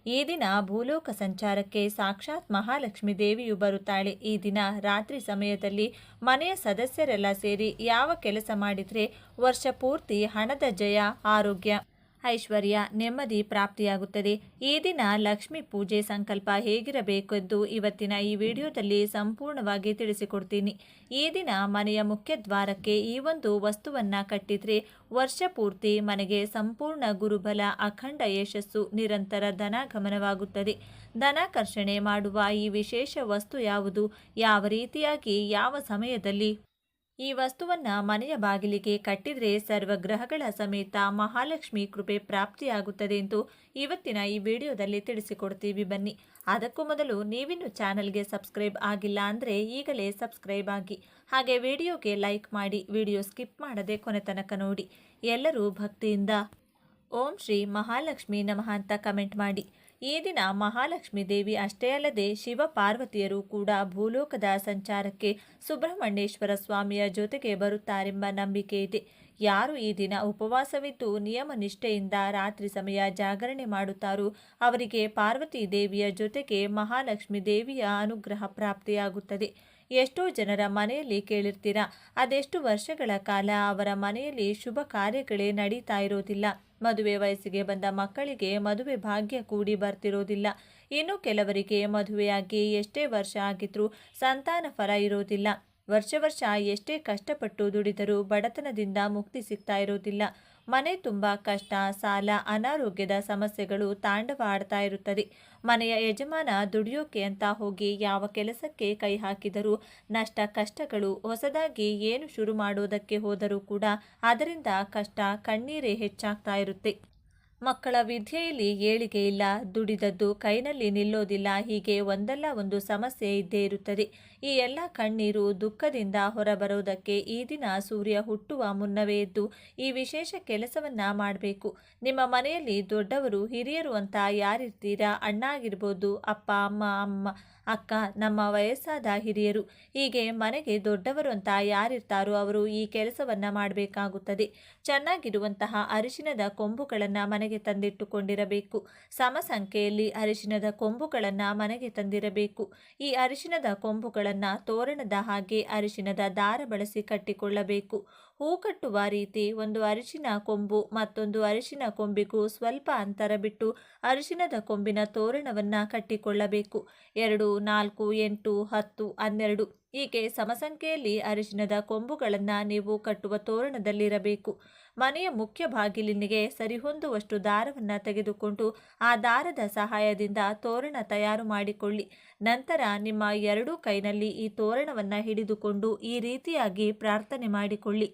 ಈ ದಿನ ಭೂಲೋಕ ಸಂಚಾರಕ್ಕೆ ಸಾಕ್ಷಾತ್ ಮಹಾಲಕ್ಷ್ಮಿ ದೇವಿಯು ಬರುತ್ತಾಳೆ. ಈ ದಿನ ರಾತ್ರಿ ಸಮಯದಲ್ಲಿ ಮನೆಯ ಸದಸ್ಯರೆಲ್ಲ ಸೇರಿ ಯಾವ ಕೆಲಸ ಮಾಡಿದರೆ ವರ್ಷ ಪೂರ್ತಿ ಹಣದ ಜಯ, ಆರೋಗ್ಯ, ಐಶ್ವರ್ಯ, ನೆಮ್ಮದಿ ಪ್ರಾಪ್ತಿಯಾಗುತ್ತದೆ. ಈ ದಿನ ಲಕ್ಷ್ಮಿ ಪೂಜೆ ಸಂಕಲ್ಪ ಹೇಗಿರಬೇಕೆಂದು ಇವತ್ತಿನ ಈ ವಿಡಿಯೋದಲ್ಲಿ ಸಂಪೂರ್ಣವಾಗಿ ತಿಳಿಸಿಕೊಡ್ತೀನಿ. ಈ ದಿನ ಮನೆಯ ಮುಖ್ಯ ದ್ವಾರಕ್ಕೆ ಈ ಒಂದು ವಸ್ತುವನ್ನು ಕಟ್ಟಿದರೆ ವರ್ಷ ಪೂರ್ತಿ ಮನೆಗೆ ಸಂಪೂರ್ಣ ಗುರುಬಲ, ಅಖಂಡ ಯಶಸ್ಸು, ನಿರಂತರ ಧನಾಗಮನವಾಗುತ್ತದೆ. ಧನಾಕರ್ಷಣೆ ಮಾಡುವ ಈ ವಿಶೇಷ ವಸ್ತು ಯಾವುದು, ಯಾವ ರೀತಿಯಾಗಿ, ಯಾವ ಸಮಯದಲ್ಲಿ ಈ ವಸ್ತುವನ್ನು ಮನೆಯ ಬಾಗಿಲಿಗೆ ಕಟ್ಟಿದರೆ ಸರ್ವಗ್ರಹಗಳ ಸಮೇತ ಮಹಾಲಕ್ಷ್ಮಿ ಕೃಪೆ ಪ್ರಾಪ್ತಿಯಾಗುತ್ತದೆ ಎಂದು ಇವತ್ತಿನ ಈ ವಿಡಿಯೋದಲ್ಲಿ ತಿಳಿಸಿಕೊಡ್ತೀವಿ. ಬನ್ನಿ. ಅದಕ್ಕೂ ಮೊದಲು ನೀವಿನ್ನು ಚಾನಲ್ಗೆ ಸಬ್ಸ್ಕ್ರೈಬ್ ಆಗಿಲ್ಲ ಅಂದರೆ ಈಗಲೇ ಸಬ್ಸ್ಕ್ರೈಬ್ ಆಗಿ, ಹಾಗೆ ವಿಡಿಯೋಗೆ ಲೈಕ್ ಮಾಡಿ, ವಿಡಿಯೋ ಸ್ಕಿಪ್ ಮಾಡದೆ ಕೊನೆ ತನಕ ನೋಡಿ. ಎಲ್ಲರೂ ಭಕ್ತಿಯಿಂದ ಓಂ ಶ್ರೀ ಮಹಾಲಕ್ಷ್ಮಿ ನಮಃ ಅಂತ ಕಮೆಂಟ್ ಮಾಡಿ. ಈ ದಿನ ಮಹಾಲಕ್ಷ್ಮಿ ದೇವಿ ಅಷ್ಟೇ ಅಲ್ಲದೆ ಶಿವ ಪಾರ್ವತಿಯರು ಕೂಡ ಭೂಲೋಕದ ಸಂಚಾರಕ್ಕೆ ಸುಬ್ರಹ್ಮಣ್ಯೇಶ್ವರ ಸ್ವಾಮಿಯ ಜೊತೆಗೆ ಬರುತ್ತಾರೆಂಬ ನಂಬಿಕೆ ಇದೆ. ಯಾರು ಈ ದಿನ ಉಪವಾಸವಿದ್ದು ನಿಯಮ ನಿಷ್ಠೆಯಿಂದ ರಾತ್ರಿ ಸಮಯ ಜಾಗರಣೆ ಮಾಡುತ್ತಾರೋ ಅವರಿಗೆ ಪಾರ್ವತಿ ದೇವಿಯ ಜೊತೆಗೆ ಮಹಾಲಕ್ಷ್ಮಿ ದೇವಿಯ ಅನುಗ್ರಹ ಪ್ರಾಪ್ತಿಯಾಗುತ್ತದೆ. ಎಷ್ಟೋ ಜನರ ಮನೆಯಲ್ಲಿ ಕೇಳಿರ್ತೀರಾ, ಅದೆಷ್ಟು ವರ್ಷಗಳ ಕಾಲ ಅವರ ಮನೆಯಲ್ಲಿ ಶುಭ ಕಾರ್ಯಗಳೇ ನಡೀತಾ ಇರೋದಿಲ್ಲ. ಮದುವೆ ವಯಸ್ಸಿಗೆ ಬಂದ ಮಕ್ಕಳಿಗೆ ಮದುವೆ ಭಾಗ್ಯ ಕೂಡಿ ಬರ್ತಿರೋದಿಲ್ಲ. ಇನ್ನು ಕೆಲವರಿಗೆ ಮದುವೆಯಾಗಿ ಎಷ್ಟೇ ವರ್ಷ ಆಗಿದ್ರೂ ಸಂತಾನ ಫಲ ಇರೋದಿಲ್ಲ. ವರ್ಷ ಎಷ್ಟೇ ಕಷ್ಟಪಟ್ಟು ದುಡಿದರೂ ಬಡತನದಿಂದ ಮುಕ್ತಿ ಸಿಗ್ತಾ ಇರೋದಿಲ್ಲ. ಮನೆ ತುಂಬ ಕಷ್ಟ, ಸಾಲ, ಅನಾರೋಗ್ಯದ ಸಮಸ್ಯೆಗಳು ತಾಂಡವ ಆಡ್ತಾ ಇರುತ್ತದೆ. ಮನೆಯ ಯಜಮಾನ ದುಡಿಯೋಕೆ ಅಂತ ಹೋಗಿ ಯಾವ ಕೆಲಸಕ್ಕೆ ಕೈ ಹಾಕಿದರೂ ನಷ್ಟ, ಕಷ್ಟಗಳು. ಹೊಸದಾಗಿ ಏನು ಶುರು ಮಾಡೋದಕ್ಕೆ ಹೋದರೂ ಕೂಡ ಅದರಿಂದ ಕಷ್ಟ, ಕಣ್ಣೀರೇ ಹೆಚ್ಚಾಗ್ತಾ ಇರುತ್ತೆ. ಮಕ್ಕಳ ವಿದ್ಯೆಯಲ್ಲಿ ಏಳಿಗೆ ಇಲ್ಲ, ದುಡಿದದ್ದು ಕೈನಲ್ಲಿ ನಿಲ್ಲೋದಿಲ್ಲ. ಹೀಗೆ ಒಂದಲ್ಲ ಒಂದು ಸಮಸ್ಯೆ ಇದ್ದೇ ಇರುತ್ತದೆ. ಈ ಎಲ್ಲ ಕಣ್ಣೀರು, ದುಃಖದಿಂದ ಹೊರಬರೋದಕ್ಕೆ ಈ ದಿನ ಸೂರ್ಯ ಹುಟ್ಟುವ ಮುನ್ನವೇ ಎದ್ದು ಈ ವಿಶೇಷ ಕೆಲಸವನ್ನ ಮಾಡಬೇಕು. ನಿಮ್ಮ ಮನೆಯಲ್ಲಿ ದೊಡ್ಡವರು, ಹಿರಿಯರು ಅಂತ ಯಾರಿರ್ತೀರಾ, ಅಣ್ಣ ಆಗಿರ್ಬೋದು, ಅಪ್ಪ, ಅಮ್ಮ, ಅಕ್ಕ, ನಮ್ಮ ವಯಸ್ಸಾದ ಹಿರಿಯರು, ಹೀಗೆ ಮನೆಗೆ ದೊಡ್ಡವರು ಅಂತ ಯಾರಿರ್ತಾರೋ ಅವರು ಈ ಕೆಲಸವನ್ನ ಮಾಡಬೇಕಾಗುತ್ತದೆ. ಚೆನ್ನಾಗಿರುವಂತಹ ಅರಿಶಿನದ ಕೊಂಬುಗಳನ್ನು ಮನೆಗೆ ತಂದಿಟ್ಟುಕೊಂಡಿರಬೇಕು. ಸಮ ಸಂಖ್ಯೆಯಲ್ಲಿ ಅರಿಶಿನದ ಕೊಂಬುಗಳನ್ನು ಮನೆಗೆ ತಂದಿರಬೇಕು. ಈ ಅರಿಶಿನದ ಕೊಂಬುಗಳನ್ನು ತೋರಣದ ಹಾಗೆ ಅರಿಶಿನದ ದಾರ ಬಳಸಿ ಕಟ್ಟಿಕೊಳ್ಳಬೇಕು. ಹೂ ಕಟ್ಟುವ ರೀತಿ ಒಂದು ಅರಿಶಿನ ಕೊಂಬು ಮತ್ತೊಂದು ಅರಿಶಿನ ಕೊಂಬಿಗೂ ಸ್ವಲ್ಪ ಅಂತರ ಬಿಟ್ಟು ಅರಿಶಿನದ ಕೊಂಬಿನ ತೋರಣವನ್ನು ಕಟ್ಟಿಕೊಳ್ಳಬೇಕು. 2, 4, 8, 10, 12 ಹೀಗೆ ಸಮಸಂಖ್ಯೆಯಲ್ಲಿ ಅರಿಶಿನದ ಕೊಂಬುಗಳನ್ನು ನೀವು ಕಟ್ಟುವ ತೋರಣದಲ್ಲಿರಬೇಕು. ಮನೆಯ ಮುಖ್ಯ ಬಾಗಿಲಿನಿಗೆ ಸರಿಹೊಂದುವಷ್ಟು ದಾರವನ್ನು ತೆಗೆದುಕೊಂಡು ಆ ದಾರದ ಸಹಾಯದಿಂದ ತೋರಣ ತಯಾರು ಮಾಡಿಕೊಳ್ಳಿ. ನಂತರ ನಿಮ್ಮ ಎರಡೂ ಕೈನಲ್ಲಿ ಈ ತೋರಣವನ್ನು ಹಿಡಿದುಕೊಂಡು ಈ ರೀತಿಯಾಗಿ ಪ್ರಾರ್ಥನೆ ಮಾಡಿಕೊಳ್ಳಿ.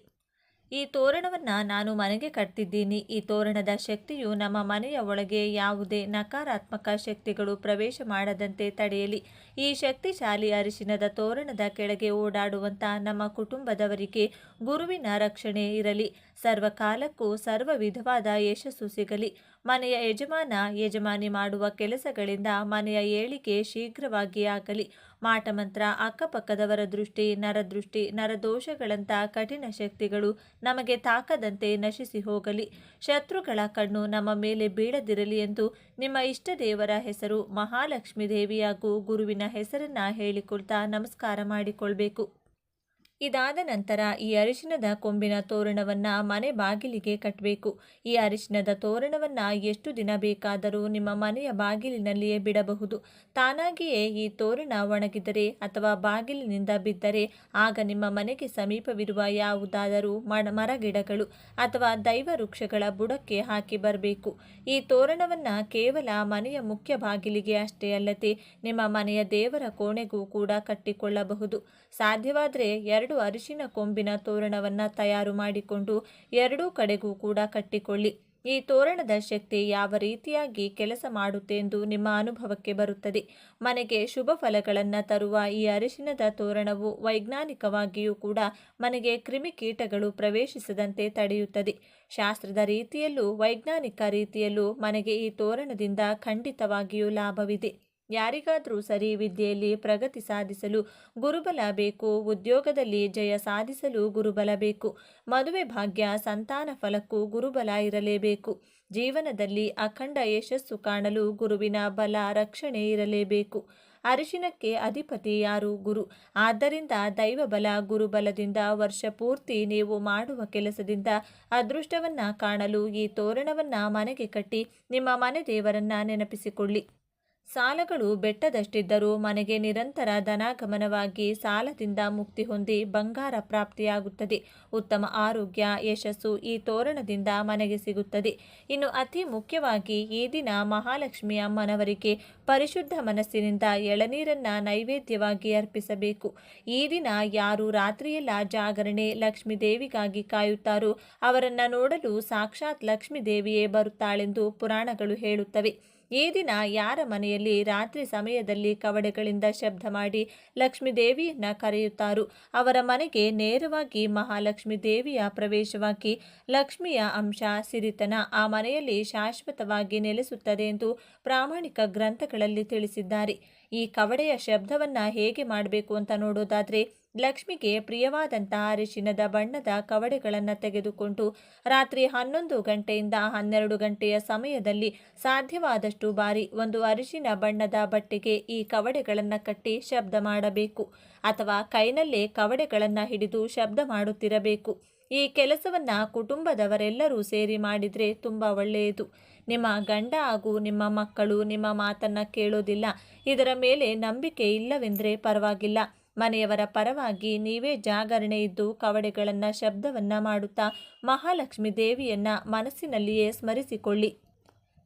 ಈ ತೋರಣವನ್ನು ನಾನು ಮನೆಗೆ ಕಟ್ತಿದ್ದೀನಿ. ಈ ತೋರಣದ ಶಕ್ತಿಯು ನಮ್ಮ ಮನೆಯ ಒಳಗೆ ಯಾವುದೇ ನಕಾರಾತ್ಮಕ ಶಕ್ತಿಗಳು ಪ್ರವೇಶ ಮಾಡದಂತೆ ತಡೆಯಲಿ. ಈ ಶಕ್ತಿಶಾಲಿ ಅರಿಶಿನದ ತೋರಣದ ಕೆಳಗೆ ಓಡಾಡುವಂಥ ನಮ್ಮ ಕುಟುಂಬದವರಿಗೆ ಗುರುವಿನ ರಕ್ಷಣೆ ಇರಲಿ. ಸರ್ವಕಾಲಕ್ಕೂ ಸರ್ವ ವಿಧವಾದ ಯಶಸ್ಸು ಸಿಗಲಿ. ಮನೆಯ ಯಜಮಾನ, ಯಜಮಾನಿ ಮಾಡುವ ಕೆಲಸಗಳಿಂದ ಮನೆಯ ಏಳಿಗೆ ಶೀಘ್ರವಾಗಿ ಆಗಲಿ. ಮಾಟಮಂತ್ರ, ಅಕ್ಕಪಕ್ಕದವರ ದೃಷ್ಟಿ, ನರದೃಷ್ಟಿ, ನರದೋಷಗಳಂಥ ಕಠಿಣ ಶಕ್ತಿಗಳು ನಮಗೆ ತಾಕದಂತೆ ನಶಿಸಿ ಹೋಗಲಿ. ಶತ್ರುಗಳ ಕಣ್ಣು ನಮ್ಮ ಮೇಲೆ ಬೀಳದಿರಲಿ ಎಂದು ನಿಮ್ಮ ಇಷ್ಟ ದೇವರ ಹೆಸರು ಮಹಾಲಕ್ಷ್ಮಿ ದೇವಿಯಾಗೂ ಗುರುವಿನ ಹೆಸರನ್ನ ಹೇಳಿಕೊಳ್ತಾ ನಮಸ್ಕಾರ ಮಾಡಿಕೊಳ್ಬೇಕು. ಇದಾದ ನಂತರ ಈ ಅರಿಶಿನದ ಕೊಂಬಿನ ತೋರಣವನ್ನು ಮನೆ ಬಾಗಿಲಿಗೆ ಕಟ್ಟಬೇಕು. ಈ ಅರಿಶಿನದ ತೋರಣವನ್ನು ಎಷ್ಟು ದಿನ ಬೇಕಾದರೂ ನಿಮ್ಮ ಮನೆಯ ಬಾಗಿಲಿನಲ್ಲಿಯೇ ಬಿಡಬಹುದು. ತಾನಾಗಿಯೇ ಈ ತೋರಣ ಒಣಗಿದರೆ ಅಥವಾ ಬಾಗಿಲಿನಿಂದ ಬಿದ್ದರೆ ಆಗ ನಿಮ್ಮ ಮನೆಗೆ ಸಮೀಪವಿರುವ ಯಾವುದಾದರೂ ಮರಗಿಡಗಳು ಅಥವಾ ದೈವ ವೃಕ್ಷಗಳ ಬುಡಕ್ಕೆ ಹಾಕಿ ಬರಬೇಕು. ಈ ತೋರಣವನ್ನು ಕೇವಲ ಮನೆಯ ಮುಖ್ಯ ಬಾಗಿಲಿಗೆ ಅಷ್ಟೇ ಅಲ್ಲದೆ ನಿಮ್ಮ ಮನೆಯ ದೇವರ ಕೋಣೆಗೂ ಕೂಡ ಕಟ್ಟಿಕೊಳ್ಳಬಹುದು. ಸಾಧ್ಯವಾದರೆ 2 ಅರಿಶಿನ ಕೊಂಬಿನ ತೋರಣವನ್ನು ತಯಾರು ಮಾಡಿಕೊಂಡು ಎರಡೂ ಕಡೆಗೂ ಕೂಡ ಕಟ್ಟಿಕೊಳ್ಳಿ. ಈ ತೋರಣದ ಶಕ್ತಿ ಯಾವ ರೀತಿಯಾಗಿ ಕೆಲಸ ಮಾಡುತ್ತೆ ಎಂದು ನಿಮ್ಮ ಅನುಭವಕ್ಕೆ ಬರುತ್ತದೆ. ಮನೆಗೆ ಶುಭ ಫಲಗಳನ್ನು ತರುವ ಈ ಅರಿಶಿನದ ತೋರಣವು ವೈಜ್ಞಾನಿಕವಾಗಿಯೂ ಕೂಡ ಮನೆಗೆ ಕ್ರಿಮಿಕೀಟಗಳು ಪ್ರವೇಶಿಸದಂತೆ ತಡೆಯುತ್ತದೆ. ಶಾಸ್ತ್ರದ ರೀತಿಯಲ್ಲೂ ವೈಜ್ಞಾನಿಕ ರೀತಿಯಲ್ಲೂ ಮನೆಗೆ ಈ ತೋರಣದಿಂದ ಖಂಡಿತವಾಗಿಯೂ ಲಾಭವಿದೆ. ಯಾರಿಗಾದರೂ ಸರಿ ವಿದ್ಯೆಯಲ್ಲಿ ಪ್ರಗತಿ ಸಾಧಿಸಲು ಗುರುಬಲ ಬೇಕು, ಉದ್ಯೋಗದಲ್ಲಿ ಜಯ ಸಾಧಿಸಲು ಗುರುಬಲ ಬೇಕು, ಮದುವೆ ಭಾಗ್ಯ ಸಂತಾನ ಫಲಕ್ಕೂ ಗುರುಬಲ ಇರಲೇಬೇಕು. ಜೀವನದಲ್ಲಿ ಅಖಂಡ ಯಶಸ್ಸು ಕಾಣಲು ಗುರುವಿನ ಬಲ ರಕ್ಷಣೆ ಇರಲೇಬೇಕು. ಅರಿಶಿನಕ್ಕೆ ಅಧಿಪತಿ ಯಾರು? ಗುರು. ಆದ್ದರಿಂದ ದೈವಬಲ ಗುರುಬಲದಿಂದ ವರ್ಷ ಪೂರ್ತಿ ನೀವು ಮಾಡುವ ಕೆಲಸದಿಂದ ಅದೃಷ್ಟವನ್ನ ಕಾಣಲು ಈ ತೋರಣವನ್ನ ಮನೆಗೆ ಕಟ್ಟಿ ನಿಮ್ಮ ಮನೆ ದೇವರನ್ನ ನೆನಪಿಸಿಕೊಳ್ಳಿ. ಸಾಲಗಳು ಬೆಟ್ಟದಷ್ಟಿದ್ದರೂ ಮನೆಗೆ ನಿರಂತರ ಧನಾಗಮನವಾಗಿ ಸಾಲದಿಂದ ಮುಕ್ತಿ ಹೊಂದಿ ಬಂಗಾರ ಪ್ರಾಪ್ತಿಯಾಗುತ್ತದೆ. ಉತ್ತಮ ಆರೋಗ್ಯ, ಯಶಸ್ಸು ಈ ತೋರಣದಿಂದ ಮನೆಗೆ ಸಿಗುತ್ತದೆ. ಇನ್ನು ಅತಿ ಮುಖ್ಯವಾಗಿ ಈ ದಿನ ಮಹಾಲಕ್ಷ್ಮಿ ಅಮ್ಮನವರಿಗೆ ಪರಿಶುದ್ಧ ಮನಸ್ಸಿನಿಂದ ಎಳನೀರನ್ನ ನೈವೇದ್ಯವಾಗಿ ಅರ್ಪಿಸಬೇಕು. ಈ ದಿನ ಯಾರು ರಾತ್ರಿಯೆಲ್ಲ ಜಾಗರಣೆ ಲಕ್ಷ್ಮೀ ದೇವಿಗಾಗಿ ಕಾಯುತ್ತಾರೋ ಅವರನ್ನ ನೋಡಲು ಸಾಕ್ಷಾತ್ ಲಕ್ಷ್ಮೀ ದೇವಿಯೇ ಬರುತ್ತಾಳೆಂದು ಪುರಾಣಗಳು ಹೇಳುತ್ತವೆ. ಈ ದಿನ ಯಾರ ಮನೆಯಲ್ಲಿ ರಾತ್ರಿ ಸಮಯದಲ್ಲಿ ಕವಡೆಗಳಿಂದ ಶಬ್ದ ಮಾಡಿ ಲಕ್ಷ್ಮೀ ದೇವಿಯನ್ನ ಕರೆಯುತ್ತಾರೋ ಅವರ ಮನೆಗೆ ನೇರವಾಗಿ ಮಹಾಲಕ್ಷ್ಮಿ ದೇವಿಯ ಪ್ರವೇಶವಾಗಿ ಲಕ್ಷ್ಮಿಯ ಅಂಶ ಸಿರಿತನ ಆ ಮನೆಯಲ್ಲಿ ಶಾಶ್ವತವಾಗಿ ನೆಲೆಸುತ್ತದೆ ಎಂದು ಪ್ರಾಮಾಣಿಕ ಗ್ರಂಥಗಳಲ್ಲಿ ತಿಳಿಸಿದ್ದಾರೆ. ಈ ಕವಡೆಯ ಶಬ್ದವನ್ನ ಹೇಗೆ ಮಾಡಬೇಕು ಅಂತ ನೋಡೋದಾದ್ರೆ, ಲಕ್ಷ್ಮಿಗೆ ಪ್ರಿಯವಾದಂತಹ ಅರಿಶಿನದ ಬಣ್ಣದ ಕವಡೆಗಳನ್ನು ತೆಗೆದುಕೊಂಡು ರಾತ್ರಿ 11 ಗಂಟೆಯಿಂದ 12 ಗಂಟೆಯ ಸಮಯದಲ್ಲಿ ಸಾಧ್ಯವಾದಷ್ಟು ಬಾರಿ ಒಂದು ಅರಿಶಿನ ಬಣ್ಣದ ಬಟ್ಟೆಗೆ ಈ ಕವಡೆಗಳನ್ನು ಕಟ್ಟಿ ಶಬ್ದ ಮಾಡಬೇಕು, ಅಥವಾ ಕೈನಲ್ಲೇ ಕವಡೆಗಳನ್ನು ಹಿಡಿದು ಶಬ್ದ ಮಾಡುತ್ತಿರಬೇಕು. ಈ ಕೆಲಸವನ್ನ ಕುಟುಂಬದವರೆಲ್ಲರೂ ಸೇರಿ ಮಾಡಿದ್ರೆ ತುಂಬಾ ಒಳ್ಳೆಯದು. ನಿಮ್ಮ ಗಂಡ ಹಾಗೂ ನಿಮ್ಮ ಮಕ್ಕಳು ನಿಮ್ಮ ಮಾತನ್ನ ಕೇಳೋದಿಲ್ಲ, ಇದರ ಮೇಲೆ ನಂಬಿಕೆ ಇಲ್ಲವೆಂದರೆ ಪರವಾಗಿಲ್ಲ, ಮನೆಯವರ ಪರವಾಗಿ ನೀವೇ ಜಾಗರಣೆ ಇದ್ದು ಕವಡೆಗಳನ್ನು ಶಬ್ದವನ್ನ ಮಾಡುತ್ತಾ ಮಹಾಲಕ್ಷ್ಮಿ ದೇವಿಯನ್ನ ಮನಸ್ಸಿನಲ್ಲಿಯೇ ಸ್ಮರಿಸಿಕೊಳ್ಳಿ.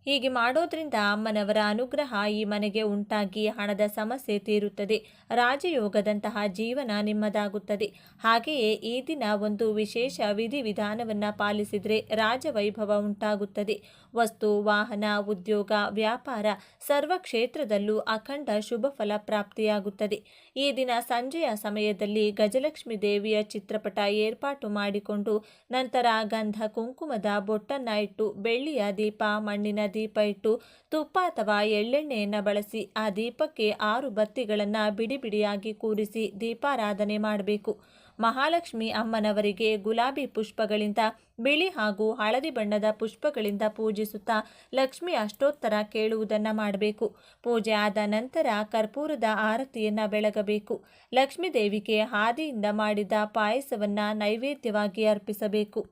ಹೀಗೆ ಮಾಡೋದ್ರಿಂದ ಅಮ್ಮನವರ ಅನುಗ್ರಹ ಈ ಮನೆಗೆ ಉಂಟಾಗಿ ಹಣದ ಸಮಸ್ಯೆ ತೀರುತ್ತದೆ, ರಾಜಯೋಗದಂತಹ ಜೀವನ ನಿಮ್ಮದಾಗುತ್ತದೆ. ಹಾಗೆಯೇ ಈ ದಿನ ಒಂದು ವಿಶೇಷ ವಿಧಿವಿಧಾನವನ್ನು ಪಾಲಿಸಿದರೆ ರಾಜವೈಭವ ಉಂಟಾಗುತ್ತದೆ. ವಸ್ತು, ವಾಹನ, ಉದ್ಯೋಗ, ವ್ಯಾಪಾರ ಸರ್ವ ಕ್ಷೇತ್ರದಲ್ಲೂ ಅಖಂಡ ಶುಭ ಫಲ ಪ್ರಾಪ್ತಿಯಾಗುತ್ತದೆ. ಈ ದಿನ ಸಂಜೆಯ ಸಮಯದಲ್ಲಿ ಗಜಲಕ್ಷ್ಮಿ ದೇವಿಯ ಚಿತ್ರಪಟ ಏರ್ಪಾಟು ಮಾಡಿಕೊಂಡು ನಂತರ ಗಂಧ ಕುಂಕುಮದ ಬೊಟ್ಟನ್ನ ಇಟ್ಟು ಬೆಳ್ಳಿಯ ದೀಪ, ಮಣ್ಣಿನ ದೀಪ ಇಟ್ಟು ತುಪ್ಪ ಅಥವಾ ಎಳ್ಳೆಣ್ಣೆಯನ್ನು ಬಳಸಿ ಆ ದೀಪಕ್ಕೆ 6 ಬತ್ತಿಗಳನ್ನು ಬಿಡಿ ಬಿಡಿಯಾಗಿ ಕೂರಿಸಿ ದೀಪಾರಾಧನೆ ಮಾಡಬೇಕು. ಮಹಾಲಕ್ಷ್ಮಿ ಅಮ್ಮನವರಿಗೆ ಗುಲಾಬಿ ಪುಷ್ಪಗಳಿಂದ, ಬಿಳಿ ಹಾಗೂ ಹಳದಿ ಬಣ್ಣದ ಪುಷ್ಪಗಳಿಂದ ಪೂಜಿಸುತ್ತಾ ಲಕ್ಷ್ಮಿ ಅಷ್ಟೋತ್ತರ ಕೇಳುವುದನ್ನು ಮಾಡಬೇಕು. ಪೂಜೆ ಆದ ನಂತರ ಕರ್ಪೂರದ ಆರತಿಯನ್ನು ಬೆಳಗಬೇಕು. ಲಕ್ಷ್ಮೀ ದೇವಿಗೆ ಹಾದಿಯಿಂದ ಮಾಡಿದ ಪಾಯಸವನ್ನು ನೈವೇದ್ಯವಾಗಿ ಅರ್ಪಿಸಬೇಕು.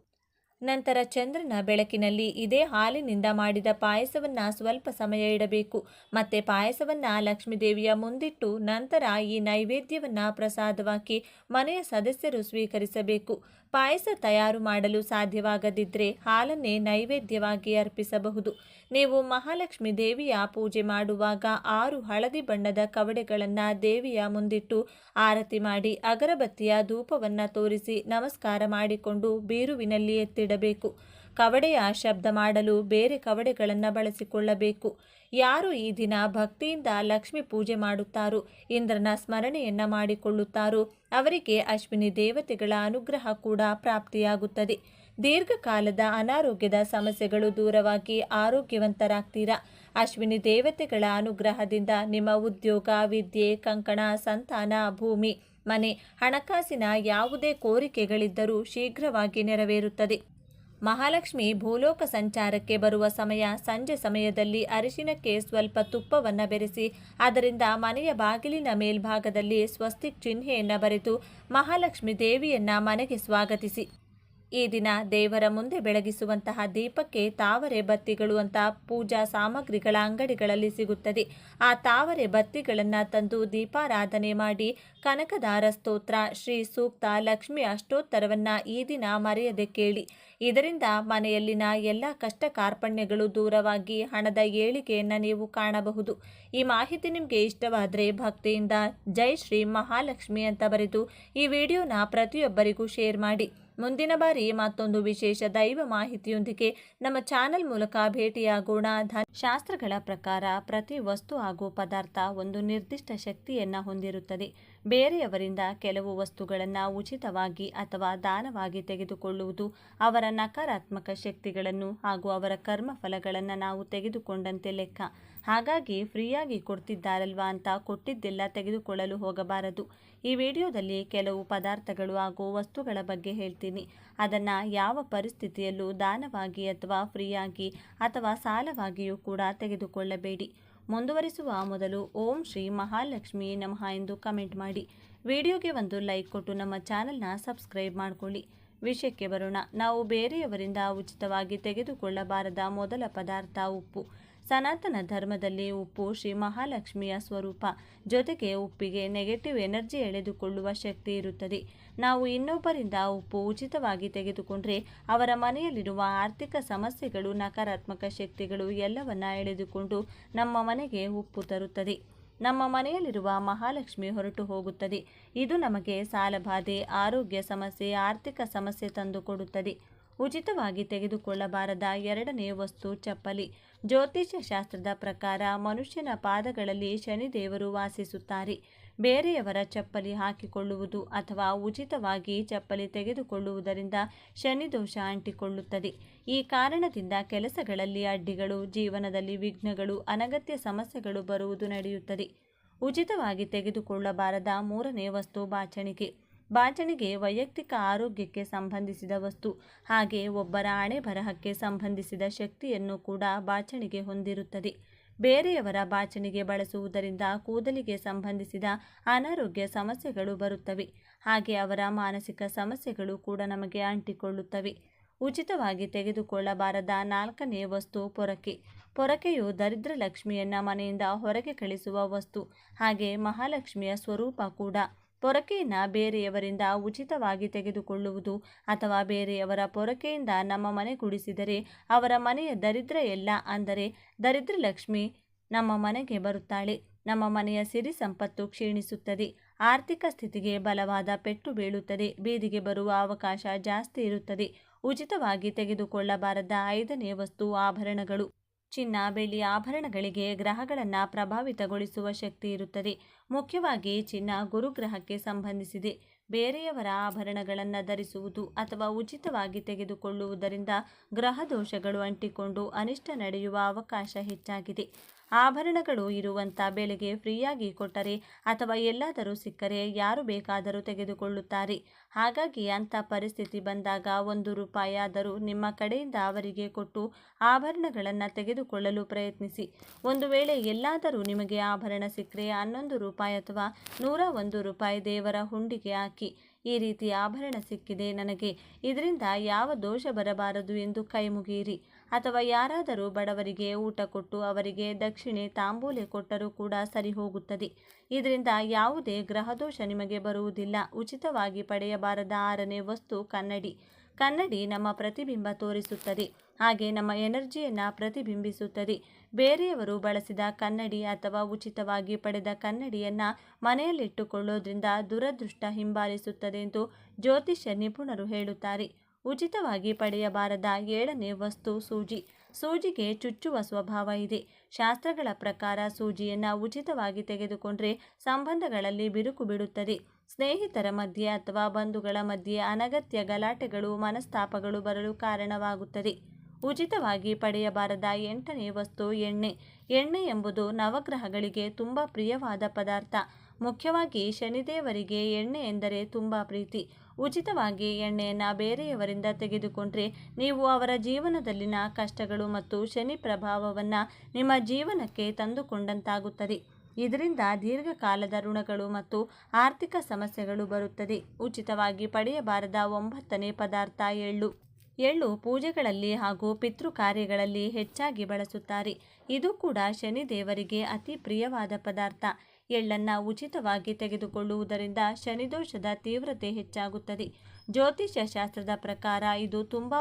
ನಂತರ ಚಂದ್ರನ ಬೆಳಕಿನಲ್ಲಿ ಇದೇ ಹಾಲಿನಿಂದ ಮಾಡಿದ ಪಾಯಸವನ್ನ ಸ್ವಲ್ಪ ಸಮಯ ಇಡಬೇಕು. ಮತ್ತೆ ಪಾಯಸವನ್ನ ಲಕ್ಷ್ಮೀ ದೇವಿಯ ಮುಂದಿಟ್ಟು ನಂತರ ಈ ನೈವೇದ್ಯವನ್ನ ಪ್ರಸಾದವಾಗಿ ಮನೆಯ ಸದಸ್ಯರು ಸ್ವೀಕರಿಸಬೇಕು. ಪಾಯಸ ತಯಾರು ಮಾಡಲು ಸಾಧ್ಯವಾಗದಿದ್ದರೆ ಹಾಲನ್ನೇ ನೈವೇದ್ಯವಾಗಿ ಅರ್ಪಿಸಬಹುದು. ನೀವು ಮಹಾಲಕ್ಷ್ಮಿ ದೇವಿಯ ಪೂಜೆ ಮಾಡುವಾಗ 6 ಹಳದಿ ಬಣ್ಣದ ಕವಡೆಗಳನ್ನು ದೇವಿಯ ಮುಂದಿಟ್ಟು ಆರತಿ ಮಾಡಿ ಅಗರಬತ್ತಿಯ ಧೂಪವನ್ನು ತೋರಿಸಿ ನಮಸ್ಕಾರ ಮಾಡಿಕೊಂಡು ಬೀರುವಿನಲ್ಲಿ ಎತ್ತಿಡಬೇಕು. ಕವಡೆಯ ಶಬ್ದ ಮಾಡಲು ಬೇರೆ ಕವಡೆಗಳನ್ನು ಬಳಸಿಕೊಳ್ಳಬೇಕು. ಯಾರು ಈ ದಿನ ಭಕ್ತಿಯಿಂದ ಲಕ್ಷ್ಮಿ ಪೂಜೆ ಮಾಡುತ್ತಾರೋ, ಇಂದ್ರನ ಸ್ಮರಣೆಯನ್ನ ಮಾಡಿಕೊಳ್ಳುತ್ತಾರೋ ಅವರಿಗೆ ಅಶ್ವಿನಿ ದೇವತೆಗಳ ಅನುಗ್ರಹ ಕೂಡ ಪ್ರಾಪ್ತಿಯಾಗುತ್ತದೆ. ದೀರ್ಘಕಾಲದ ಅನಾರೋಗ್ಯದ ಸಮಸ್ಯೆಗಳು ದೂರವಾಗಿ ಆರೋಗ್ಯವಂತರಾಗ್ತೀರಾ. ಅಶ್ವಿನಿ ದೇವತೆಗಳ ಅನುಗ್ರಹದಿಂದ ನಿಮ್ಮ ಉದ್ಯೋಗ, ವಿದ್ಯೆ, ಕಂಕಣ, ಸಂತಾನ, ಭೂಮಿ, ಮನೆ, ಹಣಕಾಸಿನ ಯಾವುದೇ ಕೋರಿಕೆಗಳಿದ್ದರೂ ಶೀಘ್ರವಾಗಿ ನೆರವೇರುತ್ತದೆ. ಮಹಾಲಕ್ಷ್ಮಿ ಭೂಲೋಕ ಸಂಚಾರಕ್ಕೆ ಬರುವ ಸಮಯ ಸಂಜೆ ಸಮಯದಲ್ಲಿ ಅರಿಶಿನಕ್ಕೆ ಸ್ವಲ್ಪ ತುಪ್ಪವನ್ನು ಬೆರೆಸಿ ಅದರಿಂದ ಮನೆಯ ಬಾಗಿಲಿನ ಮೇಲ್ಭಾಗದಲ್ಲಿ ಸ್ವಸ್ತಿಕ್ ಚಿಹ್ನೆಯನ್ನು ಬರೆದು ಮಹಾಲಕ್ಷ್ಮಿ ದೇವಿಯನ್ನ ಮನೆಗೆ ಸ್ವಾಗತಿಸಿ. ಈ ದಿನ ದೇವರ ಮುಂದೆ ಬೆಳಗಿಸುವಂತಹ ದೀಪಕ್ಕೆ ತಾವರೆ ಬತ್ತಿಗಳು ಅಂತ ಪೂಜಾ ಸಾಮಗ್ರಿಗಳ ಅಂಗಡಿಗಳಲ್ಲಿ ಸಿಗುತ್ತದೆ. ಆ ತಾವರೆ ಬತ್ತಿಗಳನ್ನು ತಂದು ದೀಪಾರಾಧನೆ ಮಾಡಿ ಕನಕದಾರ ಸ್ತೋತ್ರ, ಶ್ರೀ ಸೂಕ್ತ, ಲಕ್ಷ್ಮಿ ಅಷ್ಟೋತ್ತರವನ್ನು ಈ ದಿನ ಮರೆಯದೆ ಕೇಳಿ. ಇದರಿಂದ ಮನೆಯಲ್ಲಿನ ಎಲ್ಲ ಕಷ್ಟ ಕಾರ್ಪಣ್ಯಗಳು ದೂರವಾಗಿ ಹಣದ ಏಳಿಗೆಯನ್ನು ನೀವು ಕಾಣಬಹುದು. ಈ ಮಾಹಿತಿ ನಿಮಗೆ ಇಷ್ಟವಾದರೆ ಭಕ್ತಿಯಿಂದ ಜೈ ಶ್ರೀ ಮಹಾಲಕ್ಷ್ಮಿ ಅಂತ ಬರೆದು ಈ ವಿಡಿಯೋನ ಪ್ರತಿಯೊಬ್ಬರಿಗೂ ಶೇರ್ ಮಾಡಿ. ಮುಂದಿನ ಬಾರಿ ಮತ್ತೊಂದು ವಿಶೇಷ ದೈವ ಮಾಹಿತಿಯೊಂದಿಗೆ ನಮ್ಮ ಚಾನೆಲ್ ಮೂಲಕ ಭೇಟಿಯಾಗೋಣ. ಶಾಸ್ತ್ರಗಳ ಪ್ರಕಾರ ಪ್ರತಿ ವಸ್ತು ಹಾಗೂ ಪದಾರ್ಥ ಒಂದು ನಿರ್ದಿಷ್ಟ ಶಕ್ತಿಯನ್ನು ಹೊಂದಿರುತ್ತದೆ. ಬೇರೆಯವರಿಂದ ಕೆಲವು ವಸ್ತುಗಳನ್ನು ಉಚಿತವಾಗಿ ಅಥವಾ ದಾನವಾಗಿ ತೆಗೆದುಕೊಳ್ಳುವುದು ಅವರ ನಕಾರಾತ್ಮಕ ಶಕ್ತಿಗಳನ್ನು ಹಾಗೂ ಅವರ ಕರ್ಮ ಫಲಗಳನ್ನು ನಾವು ತೆಗೆದುಕೊಂಡಂತೆ ಲೆಕ್ಕ. ಹಾಗಾಗಿ ಫ್ರೀಯಾಗಿ ಕೊಡ್ತಿದ್ದಾರಲ್ವಾ ಅಂತ ಕೊಟ್ಟಿದ್ದೆಲ್ಲ ತೆಗೆದುಕೊಳ್ಳಲು ಹೋಗಬಾರದು. ಈ ವಿಡಿಯೋದಲ್ಲಿ ಕೆಲವು ಪದಾರ್ಥಗಳು ಹಾಗೂ ವಸ್ತುಗಳ ಬಗ್ಗೆ ಹೇಳ್ತೀನಿ. ಅದನ್ನು ಯಾವ ಪರಿಸ್ಥಿತಿಯಲ್ಲೂ ದಾನವಾಗಿ ಅಥವಾ ಫ್ರೀಯಾಗಿ ಅಥವಾ ಸಾಲವಾಗಿಯೂ ಕೂಡ ತೆಗೆದುಕೊಳ್ಳಬೇಡಿ. ಮುಂದುವರಿಸುವ ಮೊದಲು ಓಂ ಶ್ರೀ ಮಹಾಲಕ್ಷ್ಮಿ ನಮಃ ಎಂದು ಕಮೆಂಟ್ ಮಾಡಿ. ವಿಡಿಯೋಗೆ ಒಂದು ಲೈಕ್ ಕೊಟ್ಟು ನಮ್ಮ ಚಾನಲ್ನ ಸಬ್ಸ್ಕ್ರೈಬ್ ಮಾಡಿಕೊಳ್ಳಿ. ವಿಷಯಕ್ಕೆ ಬರೋಣ. ನಾವು ಬೇರೆಯವರಿಂದ ಉಚಿತವಾಗಿ ತೆಗೆದುಕೊಳ್ಳಬಾರದ ಮೊದಲ ಪದಾರ್ಥ ಉಪ್ಪು. ಸನಾತನ ಧರ್ಮದಲ್ಲಿ ಉಪ್ಪು ಶ್ರೀ ಮಹಾಲಕ್ಷ್ಮಿಯ ಸ್ವರೂಪ. ಜೊತೆಗೆ ಉಪ್ಪಿಗೆ ನೆಗೆಟಿವ್ ಎನರ್ಜಿ ಎಳೆದುಕೊಳ್ಳುವ ಶಕ್ತಿ ಇರುತ್ತದೆ. ನಾವು ಇನ್ನೊಬ್ಬರಿಂದ ಉಪ್ಪು ಉಚಿತವಾಗಿ ತೆಗೆದುಕೊಂಡ್ರೆ ಅವರ ಮನೆಯಲ್ಲಿರುವ ಆರ್ಥಿಕ ಸಮಸ್ಯೆಗಳು, ನಕಾರಾತ್ಮಕ ಶಕ್ತಿಗಳು ಎಲ್ಲವನ್ನ ಎಳೆದುಕೊಂಡು ನಮ್ಮ ಮನೆಗೆ ಉಪ್ಪು ತರುತ್ತದೆ. ನಮ್ಮ ಮನೆಯಲ್ಲಿರುವ ಮಹಾಲಕ್ಷ್ಮಿ ಹೊರಟು ಹೋಗುತ್ತದೆ. ಇದು ನಮಗೆ ಸಾಲಬಾಧೆ, ಆರೋಗ್ಯ ಸಮಸ್ಯೆ, ಆರ್ಥಿಕ ಸಮಸ್ಯೆ ತಂದುಕೊಡುತ್ತದೆ. ಉಚಿತವಾಗಿ ತೆಗೆದುಕೊಳ್ಳಬಾರದ ಎರಡನೇ ವಸ್ತು ಚಪ್ಪಲಿ. ಜ್ಯೋತಿಷ್ಯ ಶಾಸ್ತ್ರದ ಪ್ರಕಾರ ಮನುಷ್ಯನ ಪಾದಗಳಲ್ಲಿ ಶನಿದೇವರು ವಾಸಿಸುತ್ತಾರೆ. ಬೇರೆಯವರ ಚಪ್ಪಲಿ ಹಾಕಿಕೊಳ್ಳುವುದು ಅಥವಾ ಉಚಿತವಾಗಿ ಚಪ್ಪಲಿ ತೆಗೆದುಕೊಳ್ಳುವುದರಿಂದ ಶನಿದೋಷ ಅಂಟಿಕೊಳ್ಳುತ್ತದೆ. ಈ ಕಾರಣದಿಂದ ಕೆಲಸಗಳಲ್ಲಿ ಅಡ್ಡಿಗಳು, ಜೀವನದಲ್ಲಿ ವಿಘ್ನಗಳು, ಅನಗತ್ಯ ಸಮಸ್ಯೆಗಳು ಬರುವುದು ನಡೆಯುತ್ತದೆ. ಉಚಿತವಾಗಿ ತೆಗೆದುಕೊಳ್ಳಬಾರದ ಮೂರನೇ ವಸ್ತು ಬಾಚಣಿಗೆ. ಬಾಚಣಿಗೆ ವೈಯಕ್ತಿಕ ಆರೋಗ್ಯಕ್ಕೆ ಸಂಬಂಧಿಸಿದ ವಸ್ತು. ಹಾಗೆ ಒಬ್ಬರ ಹಣೆ ಬರಹಕ್ಕೆ ಸಂಬಂಧಿಸಿದ ಶಕ್ತಿಯನ್ನು ಕೂಡ ಬಾಚಣಿಗೆ ಹೊಂದಿರುತ್ತದೆ. ಬೇರೆಯವರ ಬಾಚಣಿಗೆ ಬಳಸುವುದರಿಂದ ಕೂದಲಿಗೆ ಸಂಬಂಧಿಸಿದ ಅನಾರೋಗ್ಯ ಸಮಸ್ಯೆಗಳು ಬರುತ್ತವೆ. ಹಾಗೆ ಅವರ ಮಾನಸಿಕ ಸಮಸ್ಯೆಗಳು ಕೂಡ ನಮಗೆ ಅಂಟಿಕೊಳ್ಳುತ್ತವೆ. ಉಚಿತವಾಗಿ ತೆಗೆದುಕೊಳ್ಳಬಾರದ ನಾಲ್ಕನೇ ವಸ್ತು ಪೊರಕೆ. ಪೊರಕೆಯು ದರಿದ್ರ ಲಕ್ಷ್ಮಿಯನ್ನ ಮನೆಯಿಂದ ಹೊರಗೆ ಕಳಿಸುವ ವಸ್ತು. ಹಾಗೆ ಮಹಾಲಕ್ಷ್ಮಿಯ ಸ್ವರೂಪ ಕೂಡ. ಪೊರಕೆಯನ್ನು ಬೇರೆಯವರಿಂದ ಉಚಿತವಾಗಿ ತೆಗೆದುಕೊಳ್ಳುವುದು ಅಥವಾ ಬೇರೆಯವರ ಪೊರಕೆಯಿಂದ ನಮ್ಮ ಮನೆ ಗುಡಿಸಿದರೆ ಅವರ ಮನೆಯ ದರಿದ್ರ ಎಲ್ಲ, ಅಂದರೆ ದರಿದ್ರ ಲಕ್ಷ್ಮಿ ನಮ್ಮ ಮನೆಗೆ ಬರುತ್ತಾಳೆ. ನಮ್ಮ ಮನೆಯ ಸಿರಿ ಸಂಪತ್ತು ಕ್ಷೀಣಿಸುತ್ತದೆ. ಆರ್ಥಿಕ ಸ್ಥಿತಿಗೆ ಬಲವಾದ ಪೆಟ್ಟು ಬೀಳುತ್ತದೆ. ಬೀದಿಗೆ ಬರುವ ಅವಕಾಶ ಜಾಸ್ತಿ ಇರುತ್ತದೆ. ಉಚಿತವಾಗಿ ತೆಗೆದುಕೊಳ್ಳಬಾರದ ಐದನೇ ವಸ್ತು ಆಭರಣಗಳು. ಚಿನ್ನ, ಬೆಳ್ಳಿ ಆಭರಣಗಳಿಗೆ ಗ್ರಹಗಳನ್ನು ಪ್ರಭಾವಿತಗೊಳಿಸುವ ಶಕ್ತಿ ಇರುತ್ತದೆ. ಮುಖ್ಯವಾಗಿ ಚಿನ್ನ ಗುರುಗ್ರಹಕ್ಕೆ ಸಂಬಂಧಿಸಿದೆ. ಬೇರೆಯವರ ಆಭರಣಗಳನ್ನು ಧರಿಸುವುದು ಅಥವಾ ಉಚಿತವಾಗಿ ತೆಗೆದುಕೊಳ್ಳುವುದರಿಂದ ಗ್ರಹ ದೋಷಗಳು ಅಂಟಿಕೊಂಡು ಅನಿಷ್ಟ ನಡೆಯುವ ಅವಕಾಶ ಹೆಚ್ಚಾಗಿದೆ. ಆಭರಣಗಳು ಇರುವಂಥ ಬೆಲೆಗೆ ಫ್ರೀಯಾಗಿ ಕೊಟ್ಟರೆ ಅಥವಾ ಎಲ್ಲಾದರೂ ಸಿಕ್ಕರೆ ಯಾರು ಬೇಕಾದರೂ ತೆಗೆದುಕೊಳ್ಳುತ್ತಾರೆ. ಹಾಗಾಗಿ ಅಂಥ ಪರಿಸ್ಥಿತಿ ಬಂದಾಗ 1 ರೂಪಾಯಾದರೂ ನಿಮ್ಮ ಕಡೆಯಿಂದ ಅವರಿಗೆ ಕೊಟ್ಟು ಆಭರಣಗಳನ್ನು ತೆಗೆದುಕೊಳ್ಳಲು ಪ್ರಯತ್ನಿಸಿ. ಒಂದು ವೇಳೆ ಎಲ್ಲಾದರೂ ನಿಮಗೆ ಆಭರಣ ಸಿಕ್ಕರೆ 11 ರೂಪಾಯಿ ಅಥವಾ 101 ರೂಪಾಯಿ ದೇವರ ಹುಂಡಿಗೆ ಹಾಕಿ. ಈ ರೀತಿ ಆಭರಣ ಸಿಕ್ಕಿದೆ ನನಗೆ, ಇದರಿಂದ ಯಾವ ದೋಷ ಬರಬಾರದು ಎಂದು ಕೈ ಮುಗಿಯಿರಿ. ಅಥವಾ ಯಾರಾದರೂ ಬಡವರಿಗೆ ಊಟ ಕೊಟ್ಟು ಅವರಿಗೆ ದಕ್ಷಿಣೆ ತಾಂಬೂಲೆ ಕೊಟ್ಟರೂ ಕೂಡ ಸರಿ ಹೋಗುತ್ತದೆ. ಇದರಿಂದ ಯಾವುದೇ ಗ್ರಹದೋಷ ನಿಮಗೆ ಬರುವುದಿಲ್ಲ. ಉಚಿತವಾಗಿ ಪಡೆಯಬಾರದ ಆರನೇ ವಸ್ತು ಕನ್ನಡಿ. ಕನ್ನಡಿ ನಮ್ಮ ಪ್ರತಿಬಿಂಬ ತೋರಿಸುತ್ತದೆ. ಹಾಗೆ ನಮ್ಮ ಎನರ್ಜಿಯನ್ನು ಪ್ರತಿಬಿಂಬಿಸುತ್ತದೆ. ಬೇರೆಯವರು ಬಳಸಿದ ಕನ್ನಡಿ ಅಥವಾ ಉಚಿತವಾಗಿ ಪಡೆದ ಕನ್ನಡಿಯನ್ನು ಮನೆಯಲ್ಲಿಟ್ಟುಕೊಳ್ಳೋದ್ರಿಂದ ದುರದೃಷ್ಟ ಹಿಂಬಾಲಿಸುತ್ತದೆ ಎಂದು ಜ್ಯೋತಿಷ್ಯ ನಿಪುಣರು ಹೇಳುತ್ತಾರೆ. ಉಚಿತವಾಗಿ ಪಡೆಯಬಾರದ ಏಳನೇ ವಸ್ತು ಸೂಜಿ. ಸೂಜಿಗೆ ಚುಚ್ಚುವ ಸ್ವಭಾವ ಇದೆ. ಶಾಸ್ತ್ರಗಳ ಪ್ರಕಾರ ಸೂಜಿಯನ್ನು ಉಚಿತವಾಗಿ ತೆಗೆದುಕೊಂಡ್ರೆ ಸಂಬಂಧಗಳಲ್ಲಿ ಬಿರುಕು ಬಿಡುತ್ತದೆ. ಸ್ನೇಹಿತರ ಮಧ್ಯೆ ಅಥವಾ ಬಂಧುಗಳ ಮಧ್ಯೆ ಅನಗತ್ಯ ಗಲಾಟೆಗಳು, ಮನಸ್ತಾಪಗಳು ಬರಲು ಕಾರಣವಾಗುತ್ತದೆ. ಉಚಿತವಾಗಿ ಪಡೆಯಬಾರದ ಎಂಟನೇ ವಸ್ತು ಎಣ್ಣೆ. ಎಣ್ಣೆ ಎಂಬುದು ನವಗ್ರಹಗಳಿಗೆ ತುಂಬ ಪ್ರಿಯವಾದ ಪದಾರ್ಥ. ಮುಖ್ಯವಾಗಿ ಶನಿದೇವರಿಗೆ ಎಣ್ಣೆ ಎಂದರೆ ತುಂಬ ಪ್ರೀತಿ. ಉಚಿತವಾಗಿ ಎಣ್ಣೆಯನ್ನು ಬೇರೆಯವರಿಂದ ತೆಗೆದುಕೊಂಡ್ರೆ ನೀವು ಅವರ ಜೀವನದಲ್ಲಿನ ಕಷ್ಟಗಳು ಮತ್ತು ಶನಿ ಪ್ರಭಾವವನ್ನು ನಿಮ್ಮ ಜೀವನಕ್ಕೆ ತಂದುಕೊಂಡಂತಾಗುತ್ತದೆ. ಇದರಿಂದ ದೀರ್ಘಕಾಲದ ಋಣಗಳು ಮತ್ತು ಆರ್ಥಿಕ ಸಮಸ್ಯೆಗಳು ಬರುತ್ತದೆ. ಉಚಿತವಾಗಿ ಪಡೆಯಬಾರದ 9ನೇ ಪದಾರ್ಥ ಎಳ್ಳು. ಎಳ್ಳು ಪೂಜೆಗಳಲ್ಲಿ ಹಾಗೂ ಪಿತೃ ಕಾರ್ಯಗಳಲ್ಲಿ ಹೆಚ್ಚಾಗಿ ಬಳಸುತ್ತಾರೆ. ಇದು ಕೂಡ ಶನಿದೇವರಿಗೆ ಅತಿ ಪ್ರಿಯವಾದ ಪದಾರ್ಥ. ಎಳ್ಳನ್ನು ಉಚಿತವಾಗಿ ತೆಗೆದುಕೊಳ್ಳುವುದರಿಂದ ಶನಿದೋಷದ ತೀವ್ರತೆ ಹೆಚ್ಚಾಗುತ್ತದೆ. ಜ್ಯೋತಿಷ್ಯ ಶಾಸ್ತ್ರದ ಪ್ರಕಾರ ಇದು ತುಂಬ